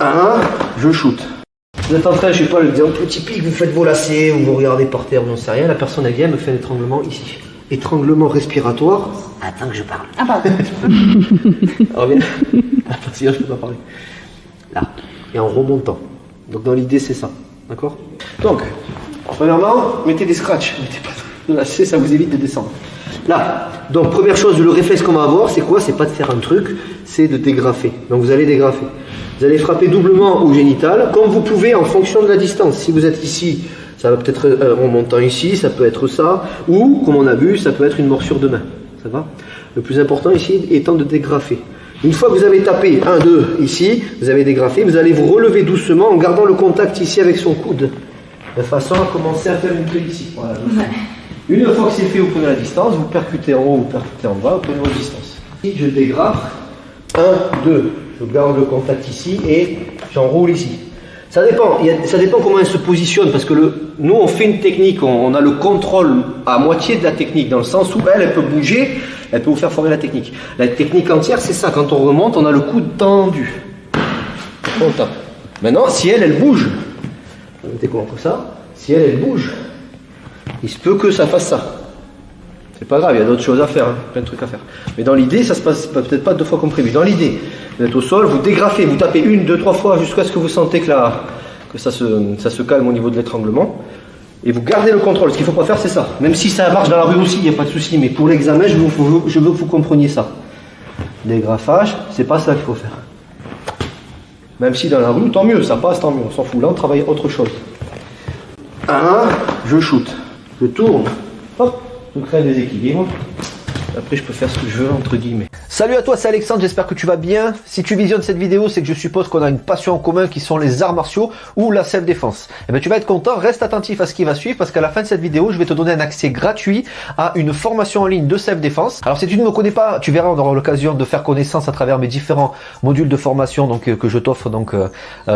1, je shoot. Vous êtes en train, je sais pas, l'exemple typique, vous faites vos lacets, ou vous regardez par terre, ou j'en sais rien, la personne elle vient, me fait un étranglement ici. Étranglement respiratoire. Attends que je parle. Ah pardon. Reviens. Sinon je peux pas parler. Là. Et en remontant. Donc dans l'idée c'est ça. D'accord? Donc, premièrement, mettez des scratchs. Mettez pas de lacets, ça vous évite de descendre. Là. Donc première chose, le réflexe qu'on va avoir, c'est quoi? C'est pas de faire un truc, c'est de dégrafer. Donc vous allez dégrafer. Vous allez frapper doublement au génital, comme vous pouvez en fonction de la distance. Si vous êtes ici, ça va peut-être en montant ici, ça peut être ça, ou, comme on a vu, ça peut être une morsure de main. Ça va? Le plus important ici étant de dégrafer. Une fois que vous avez tapé 1, 2 ici, vous avez dégrafé, vous allez vous relever doucement en gardant le contact ici avec son coude, de façon à commencer à faire une plaie ici. Voilà, une fois que c'est fait, vous prenez la distance, vous percutez en haut, vous percutez en bas, vous prenez votre distance. Ici, je dégrafe, 1, 2, je garde le contact ici et j'enroule ici. Ça dépend comment elle se positionne, parce que nous on fait une technique, on a le contrôle à moitié de la technique, dans le sens où elle peut bouger, elle peut vous faire former la technique. La technique entière c'est ça, quand on remonte, on a le coude tendu. On tape. Maintenant, si elle bouge, mettez comment comme ça, si elle bouge, il se peut que ça fasse ça. C'est pas grave, il y a d'autres choses à faire, hein, plein de trucs à faire. Mais dans l'idée, ça se passe peut-être pas 2 fois comme prévu. Dans l'idée, vous êtes au sol, vous dégrafez, vous tapez 1, 2, 3 fois jusqu'à ce que vous sentez que ça se calme au niveau de l'étranglement. Et vous gardez le contrôle. Ce qu'il ne faut pas faire, c'est ça. Même si ça marche dans la rue aussi, il n'y a pas de souci. Mais pour l'examen, je veux que vous compreniez ça. Dégrafage, c'est pas ça qu'il faut faire. Même si dans la rue, tant mieux, ça passe, tant mieux. On s'en fout. Là, on travaille autre chose. 1, je shoot. Je tourne. Hop. Je crée un déséquilibre. Après, je peux faire ce que je veux, entre guillemets. Salut à toi, c'est Alexandre, j'espère que tu vas bien. Si tu visionnes cette vidéo, c'est que je suppose qu'on a une passion en commun qui sont les arts martiaux ou la self-défense. Eh bien, tu vas être content, reste attentif à ce qui va suivre parce qu'à la fin de cette vidéo, je vais te donner un accès gratuit à une formation en ligne de self-défense. Alors, si tu ne me connais pas, tu verras, on aura l'occasion de faire connaissance à travers mes différents modules de formation que je t'offre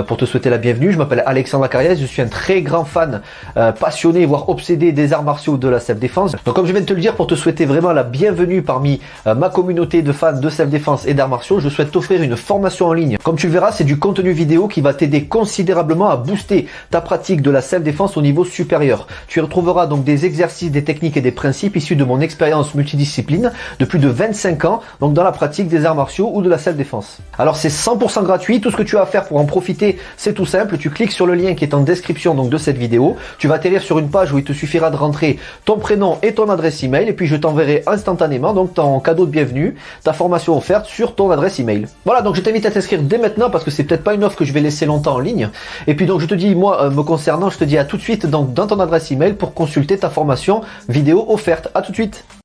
pour te souhaiter la bienvenue. Je m'appelle Alexandre Acariès, je suis un très grand fan, passionné, voire obsédé des arts martiaux de la self-défense. Donc, comme je viens de te le dire, pour te souhaiter vraiment la bienvenue parmi ma communauté de fans de self-défense et d'arts martiaux, je souhaite t'offrir une formation en ligne. Comme tu le verras, c'est du contenu vidéo qui va t'aider considérablement à booster ta pratique de la self-défense au niveau supérieur. Tu y retrouveras donc des exercices, des techniques et des principes issus de mon expérience multidiscipline de plus de 25 ans, donc dans la pratique des arts martiaux ou de la self-défense. Alors c'est 100% gratuit, tout ce que tu as à faire pour en profiter, c'est tout simple, tu cliques sur le lien qui est en description donc de cette vidéo, tu vas atterrir sur une page où il te suffira de rentrer ton prénom et ton adresse email et puis je t'enverrai instantanément donc ton cadeau de bienvenue, ta formation offerte sur ton adresse email. Voilà, donc je t'invite à t'inscrire dès maintenant parce que c'est peut-être pas une offre que je vais laisser longtemps en ligne. Et puis donc je te dis, moi me concernant, je te dis à tout de suite donc dans ton adresse email pour consulter ta formation vidéo offerte. À tout de suite.